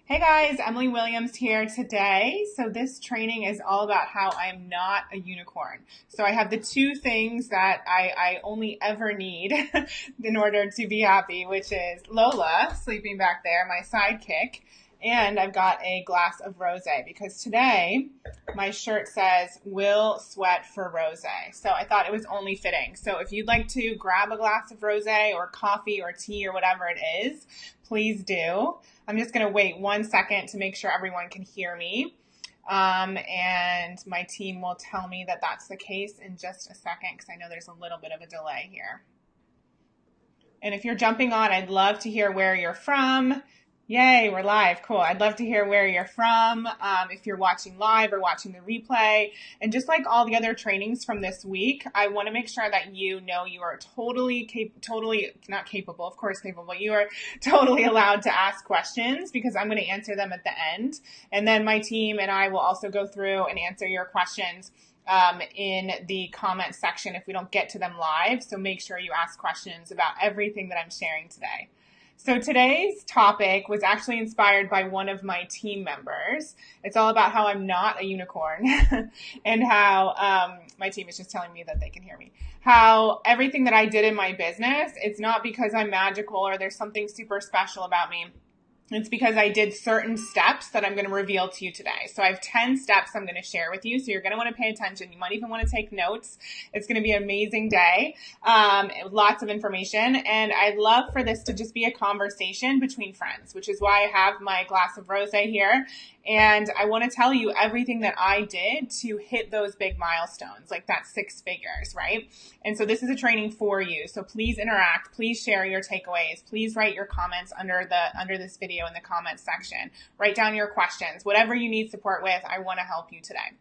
Hey guys, Emily Williams here today. So this training is all about how I'm not a unicorn. So I have the two things that I only ever need in order to be happy, which is Lola sleeping back there, my sidekick, and I've got a glass of rosé because today my shirt says will sweat for rosé. So I thought it was only fitting. So if you'd like to grab a glass of rosé or coffee or tea or whatever it is, please do. I'm just going to wait 1 second to make sure everyone can hear me. And my team will tell me that that's the case in just a second because I know there's a little bit of a delay here. And if you're jumping on, I'd love to hear where you're from. Yay, we're live. Cool. I'd love to hear where you're from, if you're watching live or watching the replay. And just like all the other trainings from this week, I want to make sure that you know you are totally not capable, of course capable. You are totally allowed to ask questions because I'm going to answer them at the end. And then my team and I will also go through and answer your questions in the comment section if we don't get to them live. So make sure you ask questions about everything that I'm sharing today. So today's topic was actually inspired by one of my team members. It's all about how I'm not a unicorn and how my team is just telling me that they can hear me. How everything that I did in my business, it's not because I'm magical or there's something super special about me. It's because I did certain steps that I'm going to reveal to you today. So I have 10 steps I'm going to share with you. So you're going to want to pay attention. You might even want to take notes. It's going to be an amazing day. Lots of information. And I'd love for this to just be a conversation between friends, which is why I have my glass of rosé here. And I want to tell you everything that I did to hit those big milestones, like that 6 figures, right? And so this is a training for you. So please interact. Please share your takeaways. Please write your comments under this video in the comments section. Write down your questions. Whatever you need support with, I want to help you today.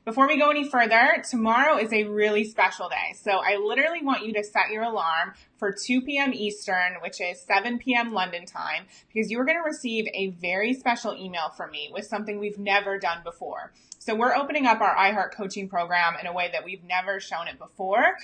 Before we go any further, tomorrow is a really special day. So I literally want you to set your alarm for 2 p.m. Eastern, which is 7 p.m. London time, because you are going to receive a very special email from me with something we've never done before. So we're opening up our iHeart coaching program in a way that we've never shown it before,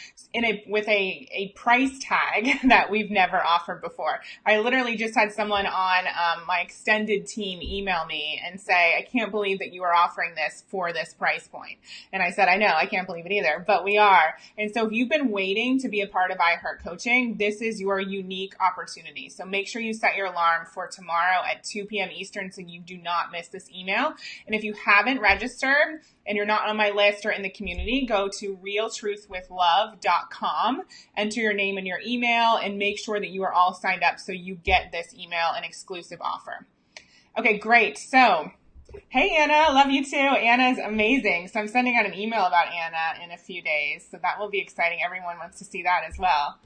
with a price tag that we've never offered before. I literally just had someone on my extended team email me and say, I can't believe that you are offering this for this price point. And I said, I know, I can't believe it either, but we are. And so if you've been waiting to be a part of iHeart coaching, this is your unique opportunity. So make sure you set your alarm for tomorrow at 2 p.m. Eastern so you do not miss this email. And if you haven't registered and you're not on my list or in the community, go to realtruthwithlove.com, enter your name and your email, and make sure that you are all signed up so you get this email, an exclusive offer. Okay, great. So, hey, Anna, love you too. Anna's amazing. So I'm sending out an email about Anna in a few days. So that will be exciting. Everyone wants to see that as well.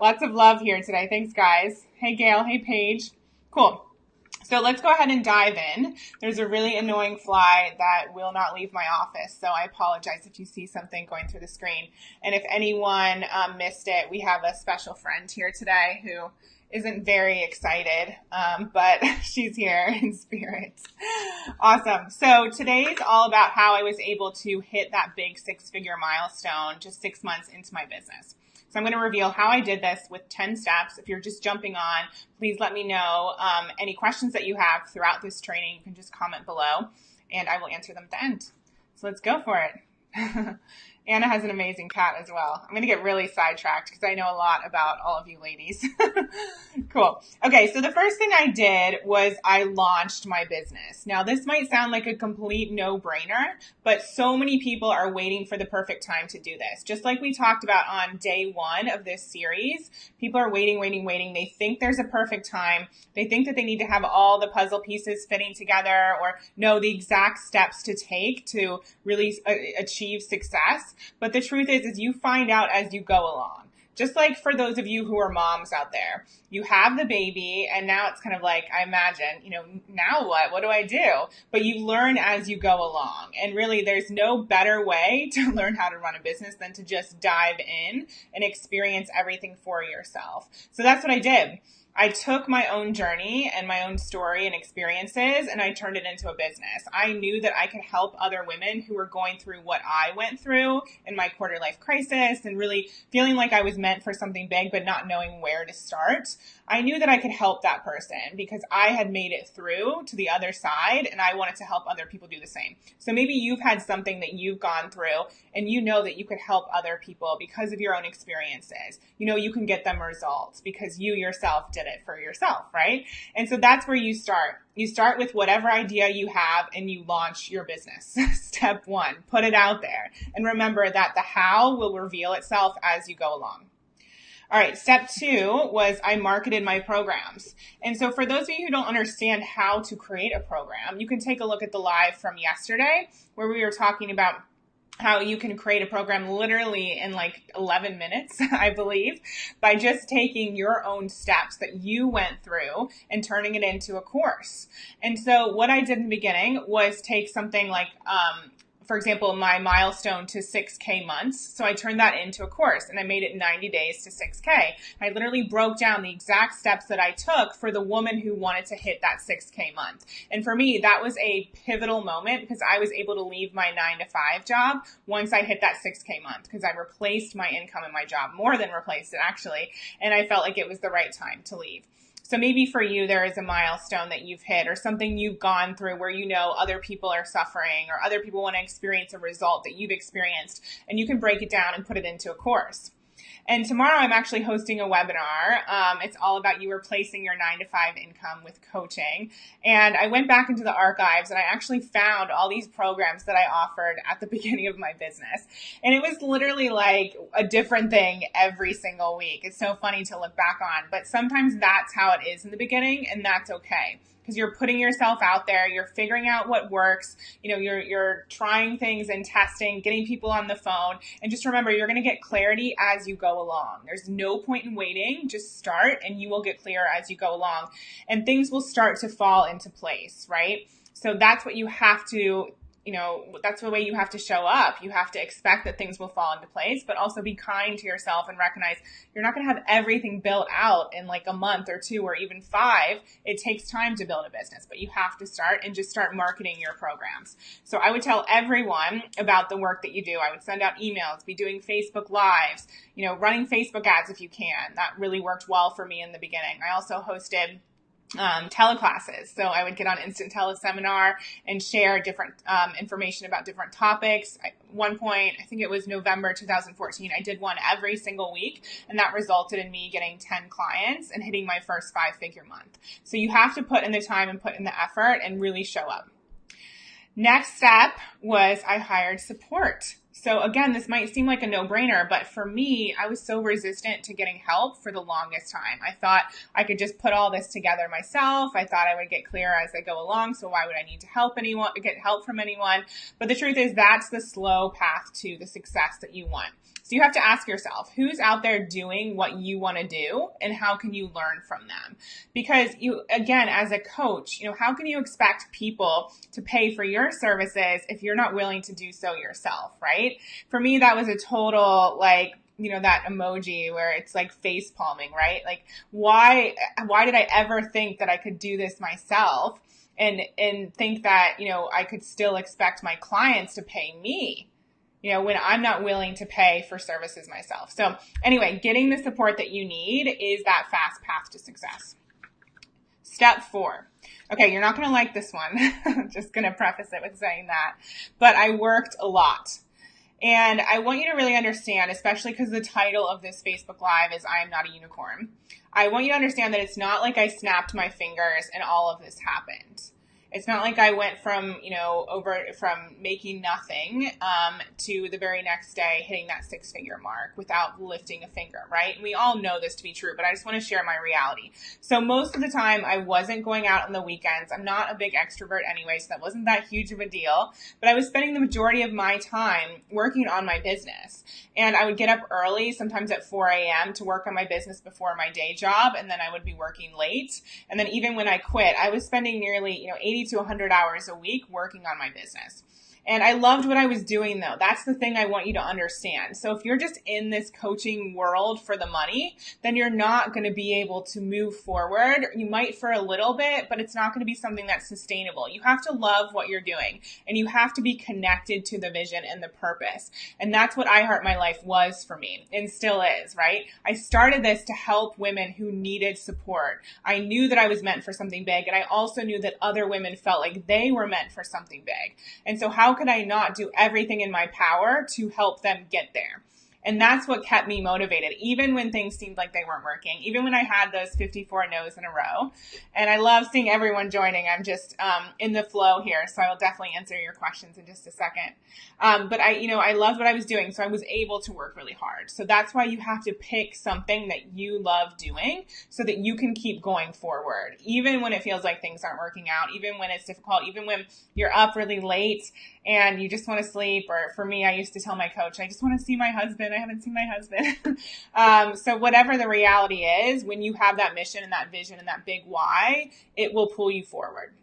Lots of love here today. Thanks, guys. Hey, Gail. Hey, Paige. Cool. So let's go ahead and dive in. There's a really annoying fly that will not leave my office, so I apologize if you see something going through the screen. And if anyone missed it, we have a special friend here today who isn't very excited, but she's here in spirit. Awesome. So today's all about how I was able to hit that big 6-figure milestone just 6 months into my business. So I'm going to reveal how I did this with 10 steps. If you're just jumping on, please let me know any questions that you have throughout this training. You can just comment below and I will answer them at the end. So let's go for it. Anna has an amazing cat as well. I'm going to get really sidetracked because I know a lot about all of you ladies. Cool. Okay, so the first thing I did was I launched my business. Now, this might sound like a complete no-brainer, but so many people are waiting for the perfect time to do this. Just like we talked about on day 1 of this series, people are waiting. They think there's a perfect time. They think that they need to have all the puzzle pieces fitting together or know the exact steps to take to really achieve success. But the truth is you find out as you go along. Just like for those of you who are moms out there, you have the baby and now it's kind of like, I imagine, now what? What do I do? But you learn as you go along. And really there's no better way to learn how to run a business than to just dive in and experience everything for yourself. So that's what I did. I took my own journey and my own story and experiences and I turned it into a business. I knew that I could help other women who were going through what I went through in my quarter life crisis and really feeling like I was meant for something big but not knowing where to start. I knew that I could help that person because I had made it through to the other side and I wanted to help other people do the same. So maybe you've had something that you've gone through and you know that you could help other people because of your own experiences. You know, you can get them results because you yourself did it for yourself, right? And so that's where you start. You start with whatever idea you have and you launch your business. Step one, put it out there. And remember that the how will reveal itself as you go along. All right, step two was I marketed my programs. And so for those of you who don't understand how to create a program, you can take a look at the live from yesterday where we were talking about how you can create a program literally in like 11 minutes, I believe, by just taking your own steps that you went through and turning it into a course. And so what I did in the beginning was take something like, for example, my milestone to 6K months. So I turned that into a course and I made it 90 days to 6K. I literally broke down the exact steps that I took for the woman who wanted to hit that 6K month. And for me, that was a pivotal moment because I was able to leave my 9-to-5 job once I hit that 6K month because I replaced my income in my job, more than replaced it actually. And I felt like it was the right time to leave. So maybe for you, there is a milestone that you've hit or something you've gone through where you know other people are suffering or other people want to experience a result that you've experienced, and you can break it down and put it into a course. And tomorrow I'm actually hosting a webinar. It's all about you replacing your 9-to-5 income with coaching. And I went back into the archives and I actually found all these programs that I offered at the beginning of my business. And it was literally like a different thing every single week. It's so funny to look back on, but sometimes that's how it is in the beginning, and that's okay. Because you're putting yourself out there, you're figuring out what works, you know, you're trying things and testing, getting people on the phone. And just remember, you're going to get clarity as you go along. There's no point in waiting. Just start and you will get clearer as you go along. And things will start to fall into place, right? So that's what you have to, you know, that's the way you have to show up. You have to expect that things will fall into place, but also be kind to yourself and recognize you're not going to have everything built out in like a month or 2 or even 5. It takes time to build a business, but you have to start and just start marketing your programs. So I would tell everyone about the work that you do. I would send out emails, be doing Facebook Lives, you know, running Facebook ads if you can. That really worked well for me in the beginning. I also hosted teleclasses. So I would get on Instant Teleseminar and share different information about different topics. At one point, I think it was November 2014, I did one every single week, and that resulted in me getting 10 clients and hitting my first 5-figure month. So you have to put in the time and put in the effort and really show up. Next step was I hired support. So again, this might seem like a no-brainer, but for me, I was so resistant to getting help for the longest time. I thought I could just put all this together myself. I thought I would get clear as I go along. So why would I need to get help from anyone? But the truth is that's the slow path to the success that you want. So you have to ask yourself, who's out there doing what you want to do and how can you learn from them? Because you, again, as a coach, you know, how can you expect people to pay for your services if you're not willing to do so yourself, right? For me, that was a total, like, you know, that emoji where it's like face palming, right? Like, why did I ever think that I could do this myself and think that, you know, I could still expect my clients to pay me? You know, when I'm not willing to pay for services myself. So anyway, getting the support that you need is that fast path to success. Step 4. Okay, you're not going to like this one. Just going to preface it with saying that. But I worked a lot. And I want you to really understand, especially because the title of this Facebook Live is I Am Not a Unicorn. I want you to understand that it's not like I snapped my fingers and all of this happened. It's not like I went from, you know, from making nothing to the very next day hitting that 6-figure mark without lifting a finger, right? And we all know this to be true, but I just want to share my reality. So most of the time I wasn't going out on the weekends. I'm not a big extrovert anyway, so that wasn't that huge of a deal. But I was spending the majority of my time working on my business. And I would get up early, sometimes at 4 a.m. to work on my business before my day job. And then I would be working late. And then even when I quit, I was spending nearly, 80 to 100 hours a week working on my business. And I loved what I was doing though. That's the thing I want you to understand. So if you're just in this coaching world for the money, then you're not going to be able to move forward. You might for a little bit, but it's not going to be something that's sustainable. You have to love what you're doing, and you have to be connected to the vision and the purpose. And that's what I Heart My Life was for me, and still is, right? I started this to help women who needed support. I knew that I was meant for something big, and I also knew that other women felt like they were meant for something big. And so how could I not do everything in my power to help them get there? And that's what kept me motivated, even when things seemed like they weren't working, even when I had those 54 no's in a row. And I love seeing everyone joining. I'm just in the flow here, so I will definitely answer your questions in just a second. But I loved what I was doing, so I was able to work really hard. So that's why you have to pick something that you love doing so that you can keep going forward, even when it feels like things aren't working out, even when it's difficult, even when you're up really late and you just want to sleep. Or for me, I used to tell my coach, I just want to see my husband. I haven't seen my husband. So whatever the reality is, when you have that mission and that vision and that big why, it will pull you forward.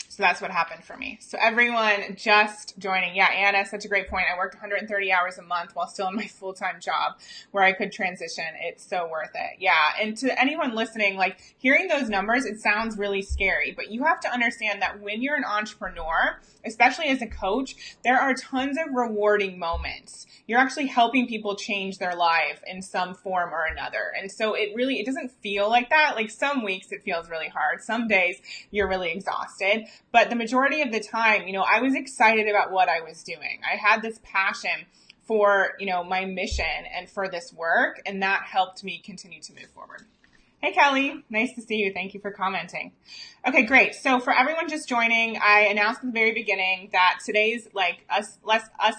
So that's what happened for me. So everyone just joining. Yeah, Anna, such a great point. I worked 130 hours a month while still in my full-time job where I could transition. It's so worth it. Yeah. And to anyone listening, like hearing those numbers, it sounds really scary, but you have to understand that when you're an entrepreneur, especially as a coach, there are tons of rewarding moments. You're actually helping people change their life in some form or another. And so it doesn't feel like that. Like some weeks it feels really hard. Some days you're really exhausted. But the majority of the time, I was excited about what I was doing. I had this passion for, my mission and for this work, and that helped me continue to move forward. Hey, Kelly. Nice to see you. Thank you for commenting. Okay, great. So for everyone just joining, I announced at the very beginning that today's like us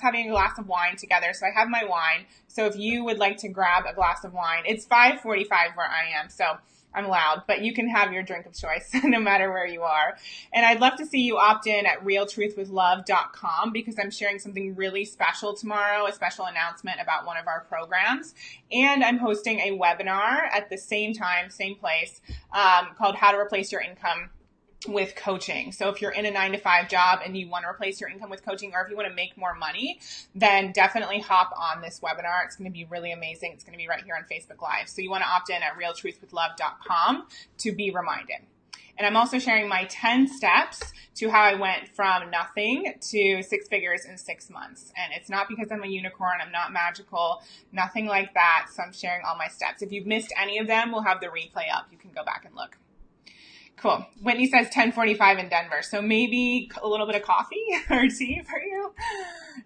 having a glass of wine together. So I have my wine. So if you would like to grab a glass of wine, it's 5:45 where I am. So I'm loud, but you can have your drink of choice no matter where you are. And I'd love to see you opt in at realtruthwithlove.com because I'm sharing something really special tomorrow, a special announcement about one of our programs. And I'm hosting a webinar at the same time, same place, called How to Replace Your Income with Coaching. So if you're in a 9-to-5 job and you want to replace your income with coaching, or if you want to make more money, then definitely hop on this webinar. It's going to be really amazing. It's going to be right here on Facebook Live. So you want to opt in at realtruthwithlove.com to be reminded. And I'm also sharing my 10 steps to how I went from nothing to 6 figures in 6 months. And it's not because I'm a unicorn. I'm not magical, nothing like that. So I'm sharing all my steps. If you've missed any of them, we'll have the replay up. You can go back and look. Cool. Whitney says 10:45 in Denver. So maybe a little bit of coffee or tea for you.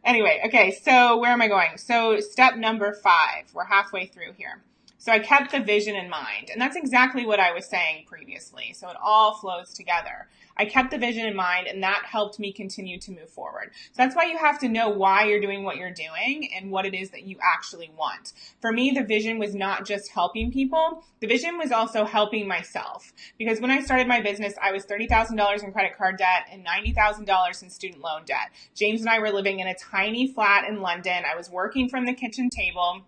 Anyway, okay. So where am I going? So step number 5. We're halfway through here. So I kept the vision in mind. And that's exactly what I was saying previously. So it all flows together. I kept the vision in mind, and that helped me continue to move forward. So that's why you have to know why you're doing what you're doing and what it is that you actually want. For me, the vision was not just helping people. The vision was also helping myself. Because when I started my business, I was $30,000 in credit card debt and $90,000 in student loan debt. James and I were living in a tiny flat in London. I was working from the kitchen table.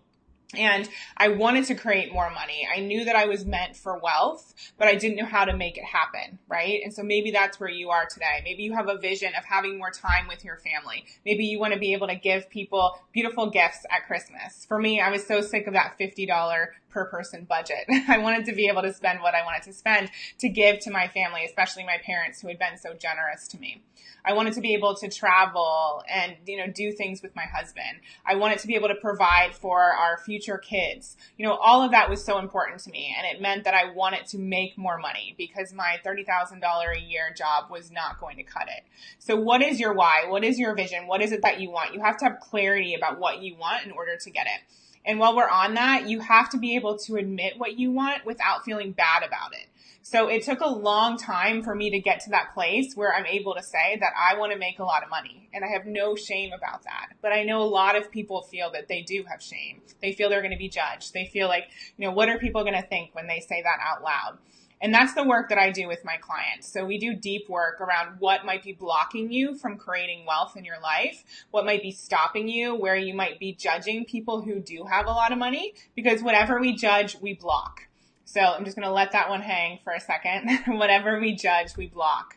And I wanted to create more money. I knew that I was meant for wealth, but I didn't know how to make it happen, right? And so maybe that's where you are today. Maybe you have a vision of having more time with your family. Maybe you want to be able to give people beautiful gifts at Christmas. For me, I was so sick of that $50 per person budget. I wanted to be able to spend what I wanted to spend to give to my family, especially my parents who had been so generous to me. I wanted to be able to travel and, do things with my husband. I wanted to be able to provide for our future kids. All of that was so important to me. And it meant that I wanted to make more money because my $30,000 a year job was not going to cut it. So what is your why? What is your vision? What is it that you want? You have to have clarity about what you want in order to get it. And while we're on that, you have to be able to admit what you want without feeling bad about it. So it took a long time for me to get to that place where I'm able to say that I want to make a lot of money. And I have no shame about that. But I know a lot of people feel that they do have shame. They feel they're going to be judged. They feel like, what are people going to think when they say that out loud? And that's the work that I do with my clients. So we do deep work around what might be blocking you from creating wealth in your life, what might be stopping you, where you might be judging people who do have a lot of money, because whatever we judge, we block. So I'm just going to let that one hang for a second. Whatever we judge, we block.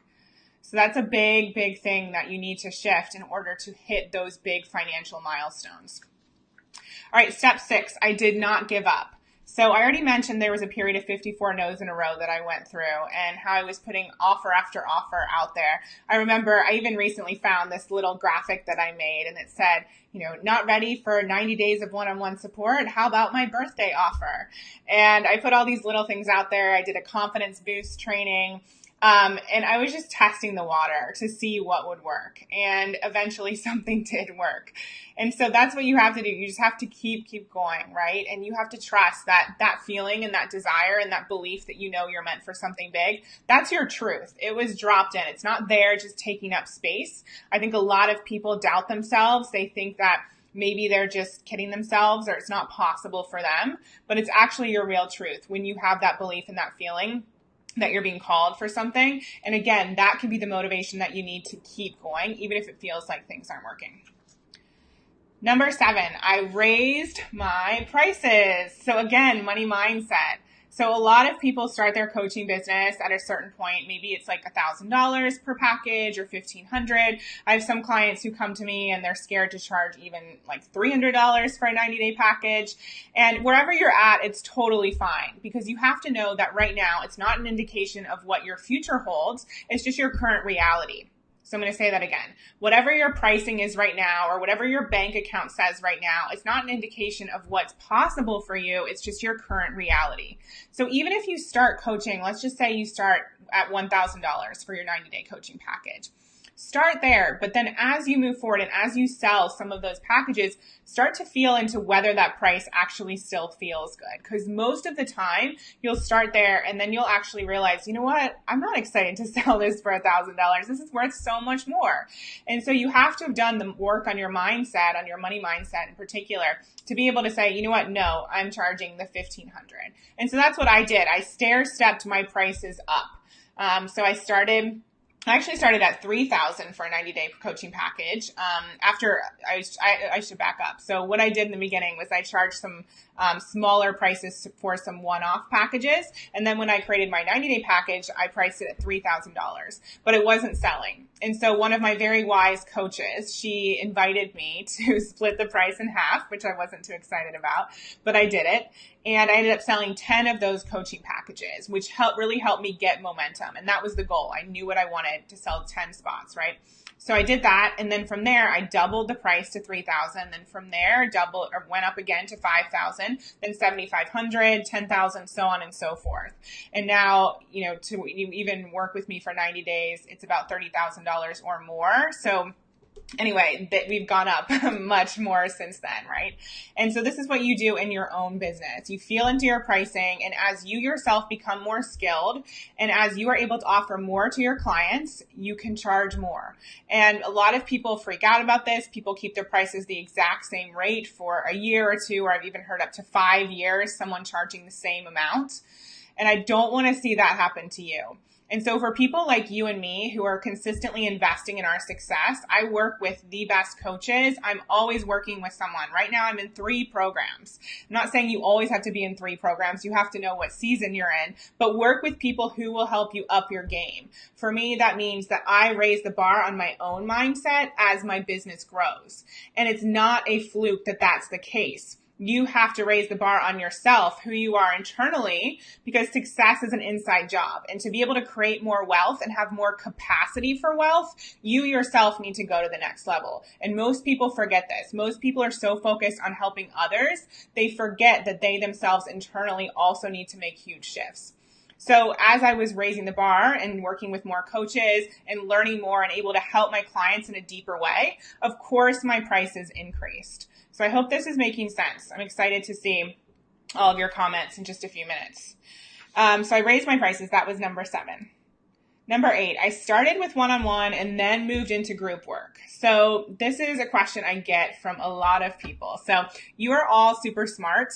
So that's a big, big thing that you need to shift in order to hit those big financial milestones. All right, step 6, I did not give up. So I already mentioned there was a period of 54 no's in a row that I went through and how I was putting offer after offer out there. I remember I even recently found this little graphic that I made, and it said, not ready for 90 days of one-on-one support. How about my birthday offer? And I put all these little things out there. I did a confidence boost training. And I was just testing the water to see what would work. And eventually something did work. And so that's what you have to do. You just have to keep going, right? And you have to trust that feeling and that desire and that belief that you're meant for something big. That's your truth. It was dropped in. It's not there just taking up space. I think a lot of people doubt themselves. They think that maybe they're just kidding themselves or it's not possible for them, but it's actually your real truth when you have that belief and that feeling that you're being called for something. And again, that can be the motivation that you need to keep going, even if it feels like things aren't working. Number 7, I raised my prices. So again, money mindset. So a lot of people start their coaching business at a certain point. Maybe it's like $1,000 per package or $1,500. I have some clients who come to me and they're scared to charge even like $300 for a 90-day package. And wherever you're at, it's totally fine because you have to know that right now it's not an indication of what your future holds. It's just your current reality. So I'm going to say that again. Whatever your pricing is right now or whatever your bank account says right now, it's not an indication of what's possible for you. It's just your current reality. So even if you start coaching, let's just say you start at $1,000 for your 90-day coaching package. Start there, but then as you move forward and as you sell some of those packages, start to feel into whether that price actually still feels good. Because most of the time, you'll start there and then you'll actually realize, you know what, I'm not excited to sell this for $1,000. This is worth so much more. And so you have to have done the work on your mindset, on your money mindset in particular, to be able to say, you know what, no, I'm charging the $1,500. And so that's what I did. I stair-stepped my prices up. So I actually started at $3,000 for a 90-day coaching package. After I should back up. So what I did in the beginning was I charged some smaller prices for some one-off packages. And then when I created my 90-day package, I priced it at $3,000, but it wasn't selling. And so one of my very wise coaches, she invited me to split the price in half, which I wasn't too excited about, but I did it. And I ended up selling 10 of those coaching packages, which really helped me get momentum. And that was the goal. I knew what I wanted, to sell 10 spots, right? So I did that. And then from there, I doubled the price to $3,000. Then from there, went up again to $5,000, then $7,500, $10,000, so on and so forth. And now, to even work with me for 90 days, it's about $30,000 or more. So anyway, that we've gone up much more since then, right? And so this is what you do in your own business. You feel into your pricing, and as you yourself become more skilled, and as you are able to offer more to your clients, you can charge more. And a lot of people freak out about this. People keep their prices the exact same rate for a year or two, or I've even heard up to 5 years, someone charging the same amount. And I don't want to see that happen to you. And so for people like you and me who are consistently investing in our success, I work with the best coaches. I'm always working with someone. Right now I'm in 3 programs. I'm not saying you always have to be in 3 programs. You have to know what season you're in, but work with people who will help you up your game. For me, that means that I raise the bar on my own mindset as my business grows. And it's not a fluke that that's the case. You have to raise the bar on yourself, who you are internally, because success is an inside job. And to be able to create more wealth and have more capacity for wealth, you yourself need to go to the next level. And most people forget this. Most people are so focused on helping others, they forget that they themselves internally also need to make huge shifts. So as I was raising the bar and working with more coaches and learning more and able to help my clients in a deeper way, of course, my prices increased. So I hope this is making sense. I'm excited to see all of your comments in just a few minutes. So I raised my prices. That was number 7. Number 8, I started with one-on-one and then moved into group work. So this is a question I get from a lot of people. So you are all super smart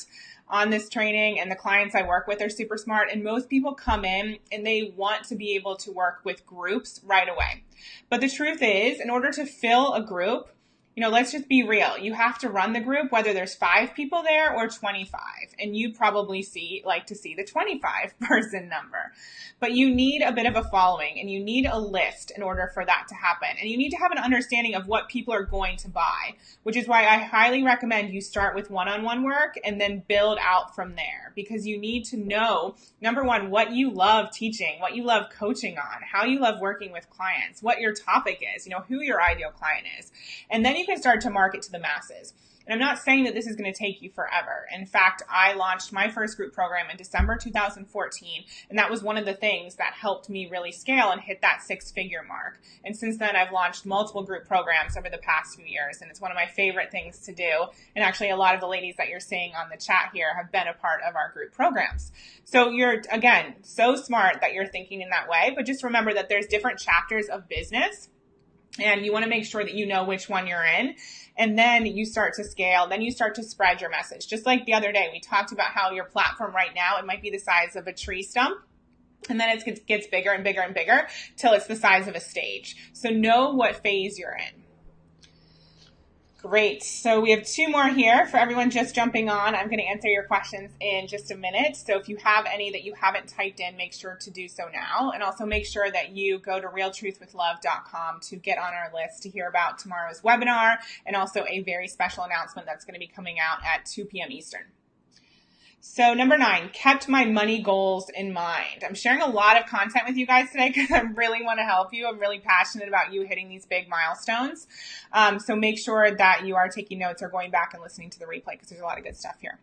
on this training, and the clients I work with are super smart, and most people come in and they want to be able to work with groups right away. But the truth is, in order to fill a group, let's just be real. You have to run the group, whether there's 5 people there or 25, and you probably like to see the 25 person number. But you need a bit of a following, and you need a list in order for that to happen. And you need to have an understanding of what people are going to buy, which is why I highly recommend you start with one-on-one work and then build out from there, because you need to know, number one, what you love teaching, what you love coaching on, how you love working with clients, what your topic is, who your ideal client is. And then you can start to market to the masses. And I'm not saying that this is going to take you forever. In fact, I launched my first group program in December 2014, and that was one of the things that helped me really scale and hit that 6-figure mark. And since then, I've launched multiple group programs over the past few years, and it's one of my favorite things to do. And actually, a lot of the ladies that you're seeing on the chat here have been a part of our group programs. So you're, again, so smart that you're thinking in that way, but just remember that there's different chapters of business, and you want to make sure that you know which one you're in. And then you start to scale. Then you start to spread your message. Just like the other day, we talked about how your platform right now, it might be the size of a tree stump. And then it gets bigger and bigger and bigger till it's the size of a stage. So know what phase you're in. Great. So we have 2 more here for everyone just jumping on. I'm going to answer your questions in just a minute. So if you have any that you haven't typed in, make sure to do so now. And also make sure that you go to realtruthwithlove.com to get on our list to hear about tomorrow's webinar, and also a very special announcement that's going to be coming out at 2 p.m. Eastern. So number 9, kept my money goals in mind. I'm sharing a lot of content with you guys today because I really want to help you. I'm really passionate about you hitting these big milestones. So make sure that you are taking notes or going back and listening to the replay, because there's a lot of good stuff here.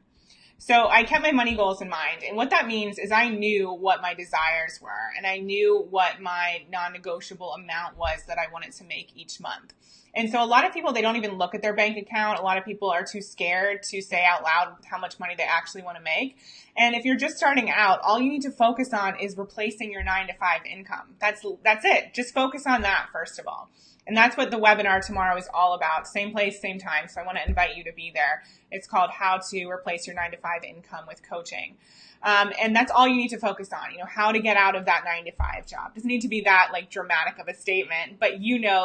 So I kept my money goals in mind. And what that means is I knew what my desires were, and I knew what my non-negotiable amount was that I wanted to make each month. And so a lot of people, they don't even look at their bank account. A lot of people are too scared to say out loud how much money they actually want to make. And if you're just starting out, all you need to focus on is replacing your 9-to-5 income. That's it. Just focus on that first of all. And that's what the webinar tomorrow is all about. Same place, same time. So I want to invite you to be there. It's called How to Replace Your 9-to-5 Income with Coaching. And that's all you need to focus on, how to get out of that 9-to-5 job. Doesn't need to be that dramatic of a statement, but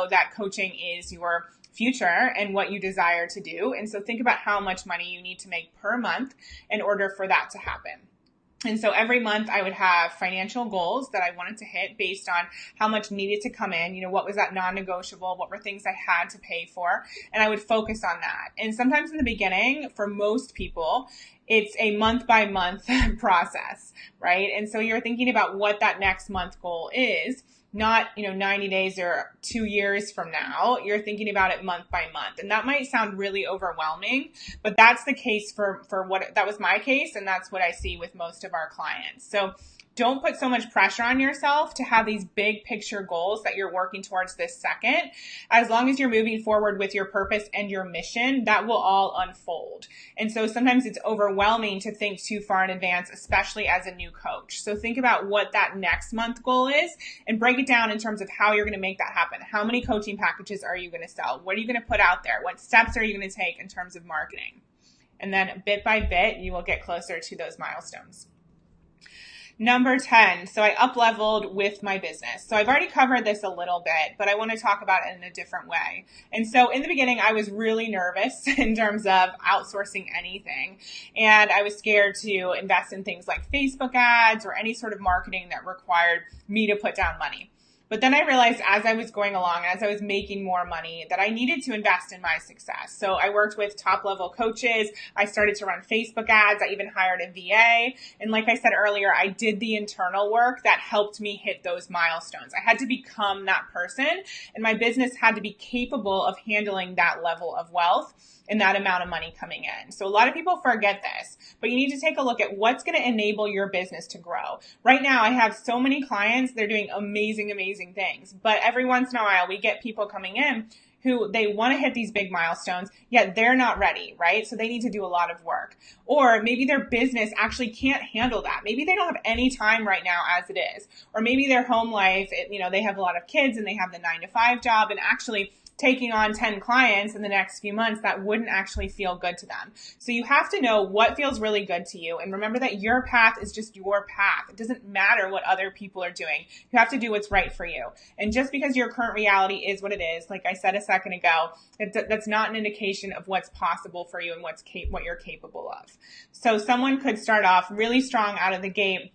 that coaching is your future and what you desire to do. And so think about how much money you need to make per month in order for that to happen. And so every month I would have financial goals that I wanted to hit based on how much needed to come in, what was that non-negotiable, what were things I had to pay for, and I would focus on that. And sometimes in the beginning, for most people, it's a month by month process, right? And so you're thinking about what that next month goal is, not, 90 days or 2 years from now. You're thinking about it month by month. And that might sound really overwhelming, but that's the case for that was my case. And that's what I see with most of our clients. So don't put so much pressure on yourself to have these big picture goals that you're working towards this second. As long as you're moving forward with your purpose and your mission, that will all unfold. And so sometimes it's overwhelming to think too far in advance, especially as a new coach. So think about what that next month goal is and break it down in terms of how you're going to make that happen. How many coaching packages are you going to sell? What are you going to put out there? What steps are you going to take in terms of marketing? And then bit by bit, you will get closer to those milestones. Number 10, so I up-leveled with my business. So I've already covered this a little bit, but I want to talk about it in a different way. And so in the beginning, I was really nervous in terms of outsourcing anything. And I was scared to invest in things like Facebook ads or any sort of marketing that required me to put down money. But then I realized as I was going along, as I was making more money, that I needed to invest in my success. So I worked with top-level coaches. I started to run Facebook ads. I even hired a VA. And like I said earlier, I did the internal work that helped me hit those milestones. I had to become that person, and my business had to be capable of handling that level of wealth and that amount of money coming in. So a lot of people forget this, but you need to take a look at what's going to enable your business to grow. Right now, I have so many clients, they're doing amazing, amazing things. But every once in a while, we get people coming in who they want to hit these big milestones, yet they're not ready, right? So they need to do a lot of work. Or maybe their business actually can't handle that. Maybe they don't have any time right now as it is. Or maybe their home life, they have a lot of kids and they have the 9-to-5 job, and actually taking on 10 clients in the next few months that wouldn't actually feel good to them. So you have to know what feels really good to you. And remember that your path is just your path. It doesn't matter what other people are doing. You have to do what's right for you. And just because your current reality is what it is, like I said a second ago, that's not an indication of what's possible for you and what you're capable of. So someone could start off really strong out of the gate,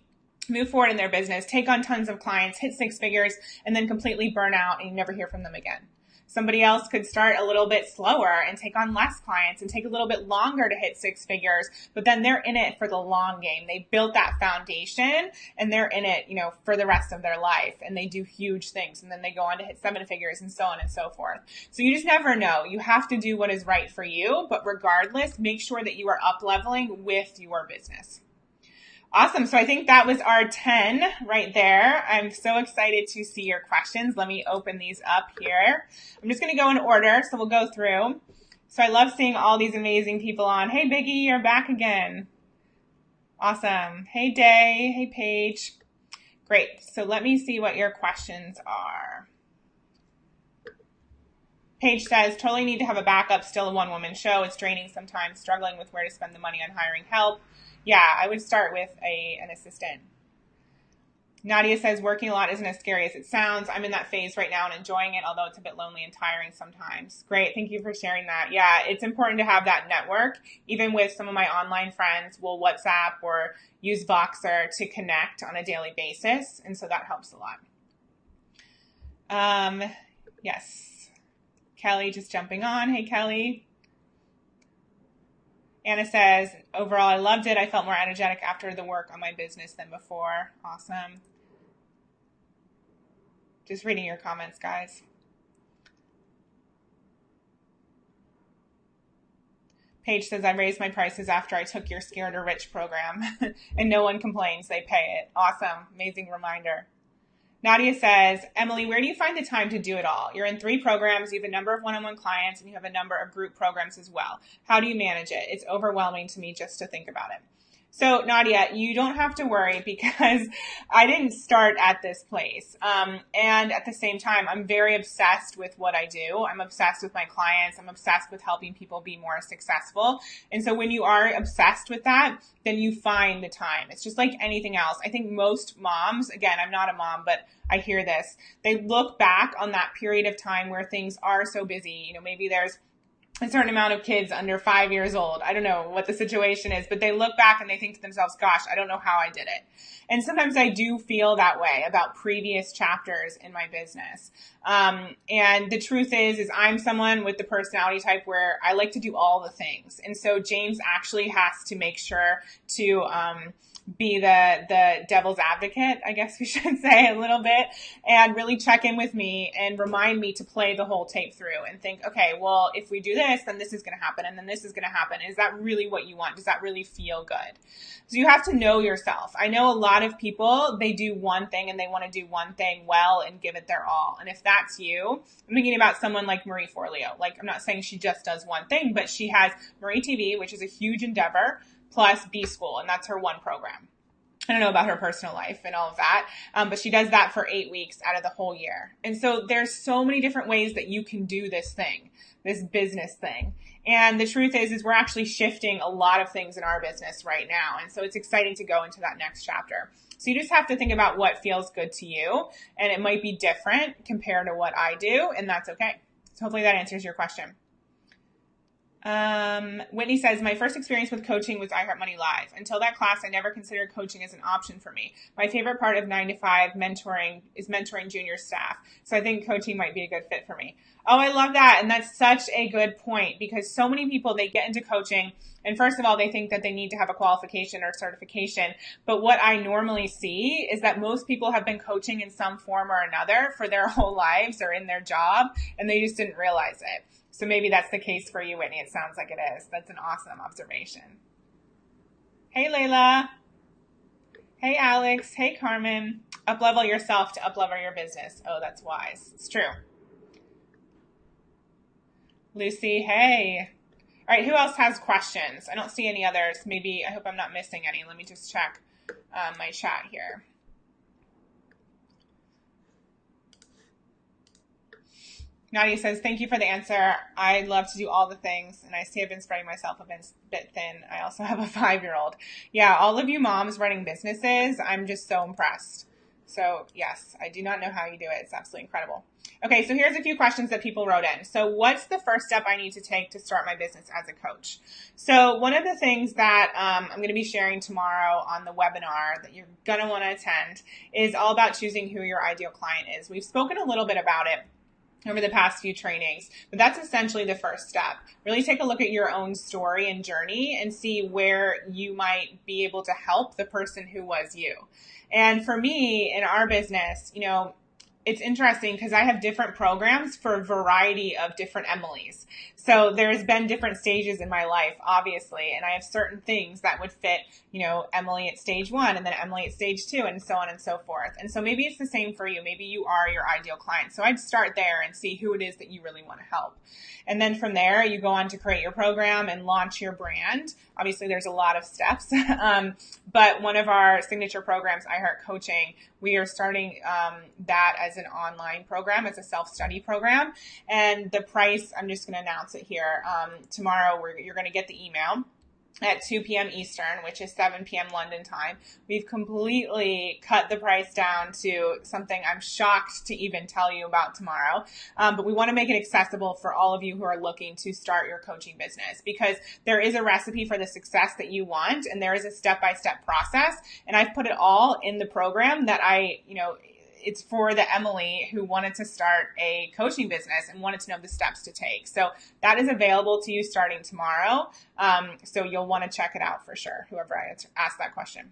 move forward in their business, take on tons of clients, hit 6 figures, and then completely burn out and you never hear from them again. Somebody else could start a little bit slower and take on less clients and take a little bit longer to hit 6 figures, but then they're in it for the long game. They built that foundation and they're in it, for the rest of their life, and they do huge things, and then they go on to hit 7 figures and so on and so forth. So you just never know. You have to do what is right for you, but regardless, make sure that you are up leveling with your business. Awesome. So I think that was our 10 right there. I'm so excited to see your questions. Let me open these up here. I'm just going to go in order, so we'll go through. So I love seeing all these amazing people on. Hey, Biggie, you're back again. Awesome. Hey, Day. Hey, Paige. Great. So let me see what your questions are. Paige says, totally need to have a backup, still a one-woman show. It's draining sometimes, struggling with where to spend the money on hiring help. Yeah, I would start with an assistant. Nadia says, working a lot isn't as scary as it sounds. I'm in that phase right now and enjoying it, although it's a bit lonely and tiring sometimes. Great. Thank you for sharing that. Yeah, it's important to have that network. Even with some of my online friends, we'll WhatsApp or use Voxer to connect on a daily basis. And so that helps a lot. Yes. Kelly just jumping on. Hey, Kelly. Anna says, overall, I loved it. I felt more energetic after the work on my business than before. Awesome. Just reading your comments, guys. Paige says, I raised my prices after I took your Scared or Rich program, and no one complains. They pay it. Awesome. Amazing reminder. Nadia says, Emily, where do you find the time to do it all? You're in 3 programs, you have a number of one-on-one clients, and you have a number of group programs as well. How do you manage it? It's overwhelming to me just to think about it. So Nadia, you don't have to worry because I didn't start at this place. And at the same time, I'm very obsessed with what I do. I'm obsessed with my clients. I'm obsessed with helping people be more successful. And so when you are obsessed with that, then you find the time. It's just like anything else. I think most moms, again, I'm not a mom, but I hear this, they look back on that period of time where things are so busy. Maybe there's a certain amount of kids under 5 years old. I don't know what the situation is, but they look back and they think to themselves, gosh, I don't know how I did it. And sometimes I do feel that way about previous chapters in my business. And the truth is I'm someone with the personality type where I like to do all the things. And so James actually has to make sure to, be the devil's advocate, I guess we should say, a little bit, and really check in with me and remind me to play the whole tape through and think, okay, well, if we do this, then this is going to happen, and then this is going to happen. Is that really what you want? Does that really feel good? So you have to know yourself. I know a lot of people, they do one thing and they want to do one thing well and give it their all. And if that's you, I'm thinking about someone like Marie Forleo. Like, I'm not saying she just does one thing, but she has Marie TV, which is a huge endeavor, plus B School, and that's her one program. I don't know about her personal life and all of that, but she does that for 8 weeks out of the whole year. And so there's so many different ways that you can do this thing, this business thing. And the truth is we're actually shifting a lot of things in our business right now. And so it's exciting to go into that next chapter. So you just have to think about what feels good to you, and it might be different compared to what I do, and that's okay. So hopefully that answers your question. Whitney says, my first experience with coaching was iHeartMoney Live. Until that class, I never considered coaching as an option for me. My favorite part of 9 to 5 mentoring is mentoring junior staff. So I think coaching might be a good fit for me. Oh, I love that. And that's such a good point, because so many people, they get into coaching and first of all, they think that they need to have a qualification or certification. But what I normally see is that most people have been coaching in some form or another for their whole lives or in their job, and they just didn't realize it. So maybe that's the case for you, Whitney. It sounds like it is. That's an awesome observation. Hey, Layla. Hey, Alex. Hey, Carmen. Up-level yourself to up-level your business. Oh, that's wise. It's true. Lucy, hey. All right, who else has questions? I don't see any others. Maybe, I hope I'm not missing any. Let me just check my chat here. Nadia says, thank you for the answer. I love to do all the things, and I see I've been spreading myself a bit thin. I also have a 5-year-old. Yeah, all of you moms running businesses, I'm just so impressed. So yes, I do not know how you do it. It's absolutely incredible. Okay, so here's a few questions that people wrote in. So what's the first step I need to take to start my business as a coach? So one of the things that I'm going to be sharing tomorrow on the webinar that you're going to want to attend is all about choosing who your ideal client is. We've spoken a little bit about it over the past few trainings, but that's essentially the first step. Really take a look at your own story and journey and see where you might be able to help the person who was you. And for me, in our business, it's interesting because I have different programs for a variety of different Emilys. So there's been different stages in my life, obviously, and I have certain things that would fit, Emily at stage 1 and then Emily at stage 2 and so on and so forth. And so maybe it's the same for you. Maybe you are your ideal client. So I'd start there and see who it is that you really want to help. And then from there, you go on to create your program and launch your brand. Obviously, there's a lot of steps, but one of our signature programs, I Heart Coaching, we are starting that as an online program, as a self-study program. And the price, I'm just going to announce it here. Tomorrow, you're going to get the email at 2 p.m. Eastern, which is 7 p.m. London time. We've completely cut the price down to something I'm shocked to even tell you about tomorrow. But we want to make it accessible for all of you who are looking to start your coaching business, because there is a recipe for the success that you want, and there is a step-by-step process. And I've put it all in the program that it's for the Emily who wanted to start a coaching business and wanted to know the steps to take. So that is available to you starting tomorrow. So you'll want to check it out for sure, whoever asked that question.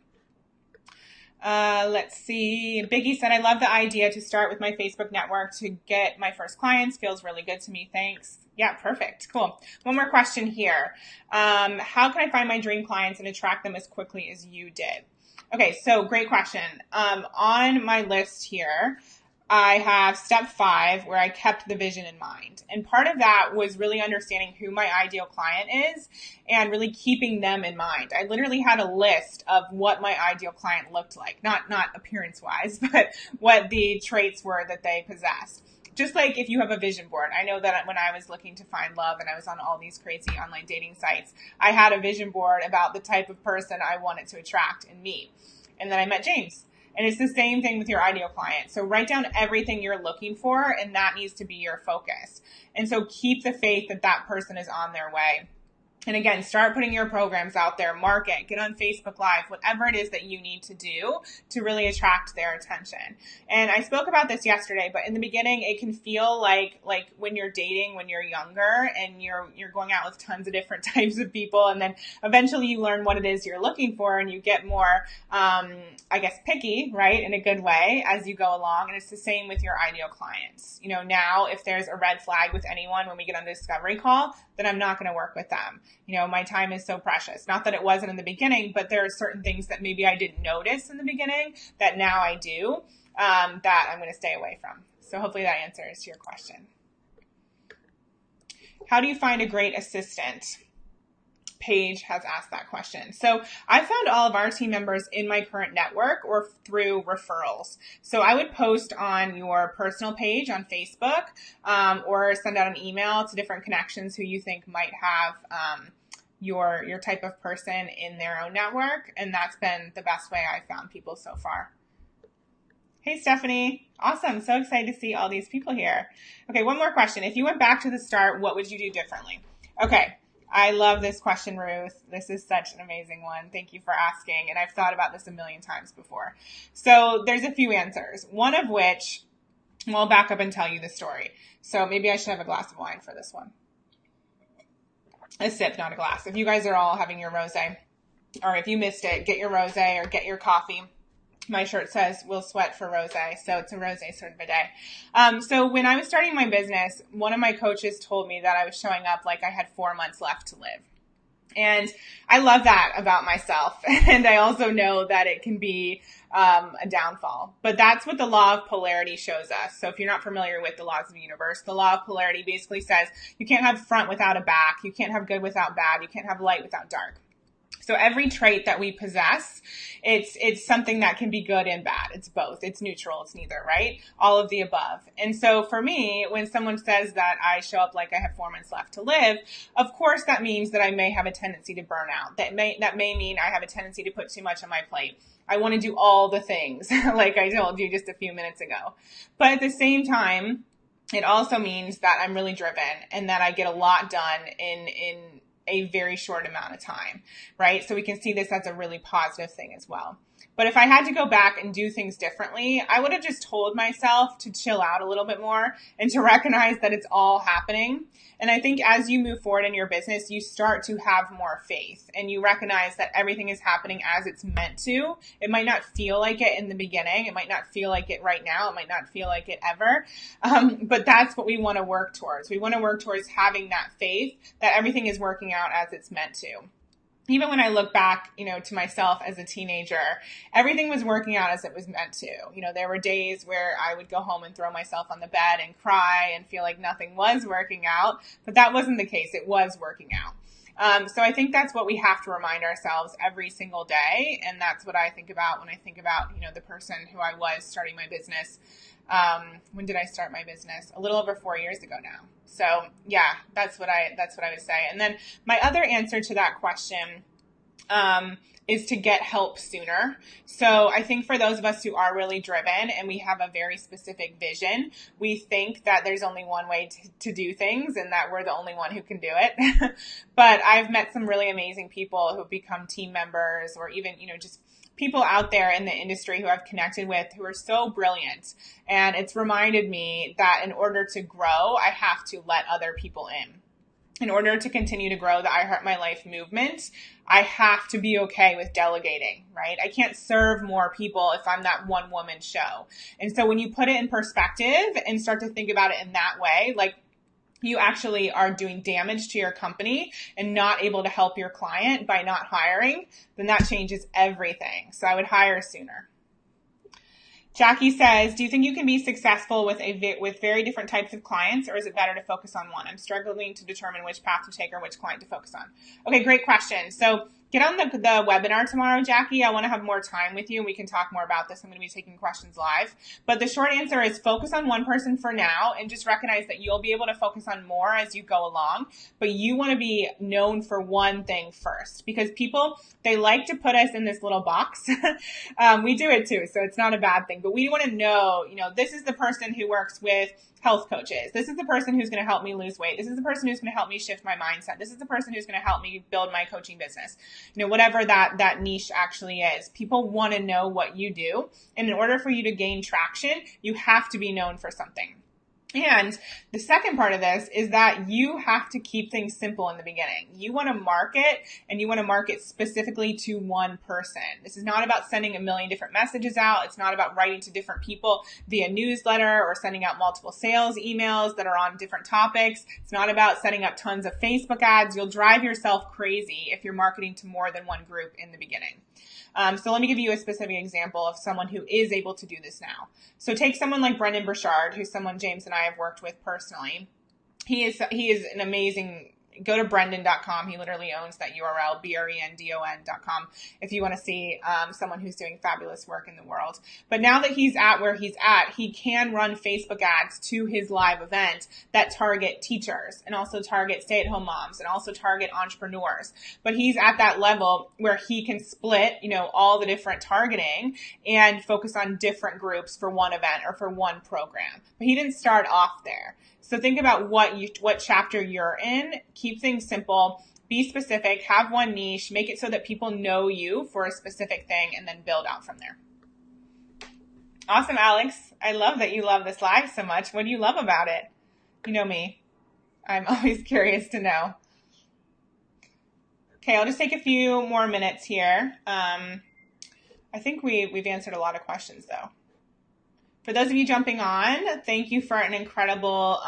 Let's see. Biggie said, I love the idea to start with my Facebook network to get my first clients. Feels really good to me. Thanks. Yeah, perfect. Cool. One more question here. How can I find my dream clients and attract them as quickly as you did? Okay, so great question. On my list here, I have step 5 where I kept the vision in mind. And part of that was really understanding who my ideal client is and really keeping them in mind. I literally had a list of what my ideal client looked like, not appearance-wise, but what the traits were that they possessed. Just like if you have a vision board, I know that when I was looking to find love and I was on all these crazy online dating sites, I had a vision board about the type of person I wanted to attract and meet. And then I met James. And it's the same thing with your ideal client. So write down everything you're looking for, and that needs to be your focus. And so keep the faith that that person is on their way. And again, start putting your programs out there, market, get on Facebook Live, whatever it is that you need to do to really attract their attention. And I spoke about this yesterday, but in the beginning, it can feel like when you're dating, when you're younger and you're going out with tons of different types of people. And then eventually you learn what it is you're looking for and you get more, picky, right? In a good way as you go along. And it's the same with your ideal clients. Now if there's a red flag with anyone when we get on the discovery call, then I'm not going to work with them. My time is so precious. Not that it wasn't in the beginning, but there are certain things that maybe I didn't notice in the beginning that now I do, that I'm going to stay away from. So hopefully that answers your question. How do you find a great assistant? Paige has asked that question. So I found all of our team members in my current network or through referrals. So I would post on your personal page on Facebook, or send out an email to different connections who you think might have your type of person in their own network. And that's been the best way I've found people so far. Hey, Stephanie. Awesome. So excited to see all these people here. Okay, one more question. If you went back to the start, what would you do differently? Okay. I love this question, Ruth. This is such an amazing one. Thank you for asking. And I've thought about this a million times before. So there's a few answers. One of which, I'll back up and tell you the story. So maybe I should have a glass of wine for this one. A sip, not a glass. If you guys are all having your rosé, or if you missed it, get your rosé or get your coffee. My shirt says, we'll sweat for rosé. So it's a rosé sort of a day. So when I was starting my business, one of my coaches told me that I was showing up like I had 4 months left to live. And I love that about myself. And I also know that it can be a downfall. But that's what the law of polarity shows us. So if you're not familiar with the laws of the universe, the law of polarity basically says you can't have front without a back. You can't have good without bad. You can't have light without dark. So every trait that we possess, it's something that can be good and bad. It's both. It's neutral. It's neither, right? All of the above. And so for me, when someone says that I show up like I have 4 months left to live, of course that means that I may have a tendency to burn out. That may mean I have a tendency to put too much on my plate. I want to do all the things like I told you just a few minutes ago. But at the same time, it also means that I'm really driven and that I get a lot done in a very short amount of time, right? So we can see this as a really positive thing as well. But if I had to go back and do things differently, I would have just told myself to chill out a little bit more and to recognize that it's all happening. And I think as you move forward in your business, you start to have more faith and you recognize that everything is happening as it's meant to. It might not feel like it in the beginning. It might not feel like it right now. It might not feel like it ever. But that's what we want to work towards. We want to work towards having that faith that everything is working out as it's meant to. Even when I look back, to myself as a teenager, everything was working out as it was meant to. There were days where I would go home and throw myself on the bed and cry and feel like nothing was working out, but that wasn't the case. It was working out. So I think that's what we have to remind ourselves every single day. And that's what I think about when I think about, the person who I was starting my business. When did I start my business? A little over 4 years ago now. So yeah, that's what I would say. And then my other answer to that question, is to get help sooner. So I think for those of us who are really driven and we have a very specific vision, we think that there's only one way to do things and that we're the only one who can do it. But I've met some really amazing people who've become team members or even, just people out there in the industry who I've connected with who are so brilliant. And it's reminded me that in order to grow, I have to let other people in. In order to continue to grow the I Heart My Life movement, I have to be okay with delegating, right? I can't serve more people if I'm that one woman show. And so when you put it in perspective and start to think about it in that way, like you actually are doing damage to your company and not able to help your client by not hiring, then that changes everything. So I would hire sooner. Jackie says, do you think you can be successful with very different types of clients, or is it better to focus on one? I'm struggling to determine which path to take or which client to focus on. Okay, great question. So get on the webinar tomorrow, Jackie. I want to have more time with you and we can talk more about this. I'm going to be taking questions live. But the short answer is focus on one person for now and just recognize that you'll be able to focus on more as you go along. But you want to be known for one thing first, because people, they like to put us in this little box. We do it too, so it's not a bad thing. But we want to know, this is the person who works with health coaches. This is the person who's going to help me lose weight. This is the person who's going to help me shift my mindset. This is the person who's going to help me build my coaching business. Whatever that niche actually is. People want to know what you do. And in order for you to gain traction, you have to be known for something. And the second part of this is that you have to keep things simple in the beginning. You want to market, and you want to market specifically to one person. This is not about sending a million different messages out. It's not about writing to different people via newsletter or sending out multiple sales emails that are on different topics. It's not about setting up tons of Facebook ads. You'll drive yourself crazy if you're marketing to more than one group in the beginning. So let me give you a specific example of someone who is able to do this now. So take someone like Brendan Burchard, who's someone James and I have worked with personally. He is an amazing, go to brendan.com. He literally owns that URL, BRENDON.com, if you want to see someone who's doing fabulous work in the world. But now that he's at where he's at, he can run Facebook ads to his live event that target teachers and also target stay-at-home moms and also target entrepreneurs. But he's at that level where he can split, all the different targeting and focus on different groups for one event or for one program. But he didn't start off there. So think about what chapter you're in. Keep things simple. Be specific. Have one niche. Make it so that people know you for a specific thing and then build out from there. Awesome, Alex. I love that you love this live so much. What do you love about it? You know me. I'm always curious to know. Okay, I'll just take a few more minutes here. I think we've answered a lot of questions though. For those of you jumping on, thank you for an incredible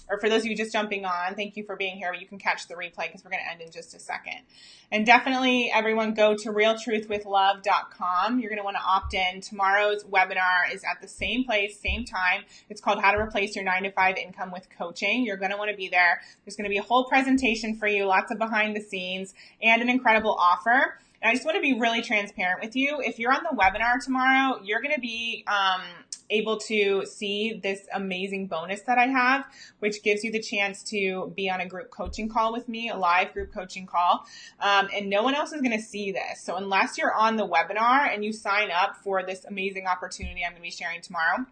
or for those of you just jumping on, thank you for being here. You can catch the replay because we're going to end in just a second. And definitely everyone go to realtruthwithlove.com. You're going to want to opt in. Tomorrow's webinar is at the same place, same time. It's called How to Replace Your 9-to-5 Income with Coaching. You're going to want to be there. There's going to be a whole presentation for you, lots of behind the scenes, and an incredible offer. And I just want to be really transparent with you. If you're on the webinar tomorrow, you're going to be able to see this amazing bonus that I have, which gives you the chance to be on a group coaching call with me, a live group coaching call. And no one else is going to see this. So unless you're on the webinar and you sign up for this amazing opportunity I'm going to be sharing tomorrow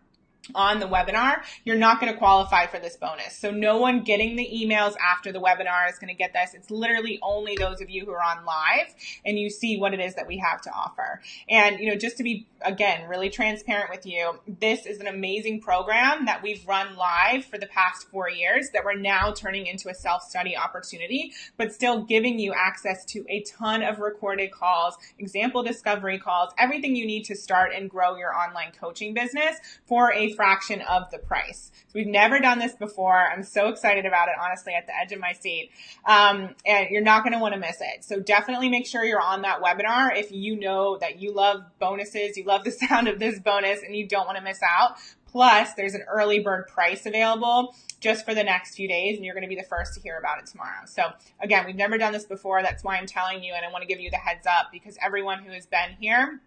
on the webinar, you're not going to qualify for this bonus. So no one getting the emails after the webinar is going to get this. It's literally only those of you who are on live and you see what it is that we have to offer. And, just to be, again, really transparent with you, this is an amazing program that we've run live for the past 4 years that we're now turning into a self-study opportunity, but still giving you access to a ton of recorded calls, example discovery calls, everything you need to start and grow your online coaching business for a fraction of the price. So we've never done this before. I'm so excited about it, honestly, at the edge of my seat. And you're not going to want to miss it. So definitely make sure you're on that webinar if you know that you love bonuses, you love the sound of this bonus, and you don't want to miss out. Plus, there's an early bird price available just for the next few days, and you're going to be the first to hear about it tomorrow. So again, we've never done this before. That's why I'm telling you, and I want to give you the heads up because everyone who has been here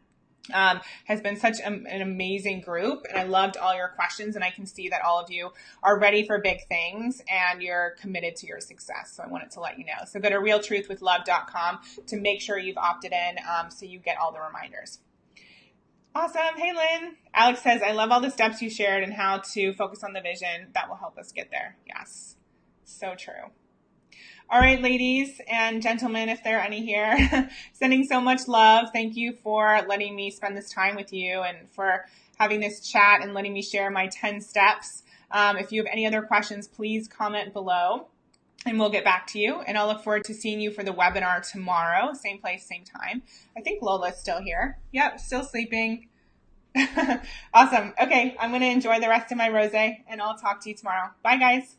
has been such an amazing group, and I loved all your questions, and I can see that all of you are ready for big things and you're committed to your success. So I wanted to let you know. So go to realtruthwithlove.com to make sure you've opted in so you get all the reminders. Awesome. Hey, Lynn. Alex says, I love all the steps you shared and how to focus on the vision. That will help us get there. Yes. So true. All right, ladies and gentlemen, if there are any here, sending so much love. Thank you for letting me spend this time with you and for having this chat and letting me share my 10 steps. If you have any other questions, please comment below and we'll get back to you. And I'll look forward to seeing you for the webinar tomorrow. Same place, same time. I think Lola's still here. Yep, still sleeping. Awesome. Okay, I'm going to enjoy the rest of my rosé and I'll talk to you tomorrow. Bye, guys.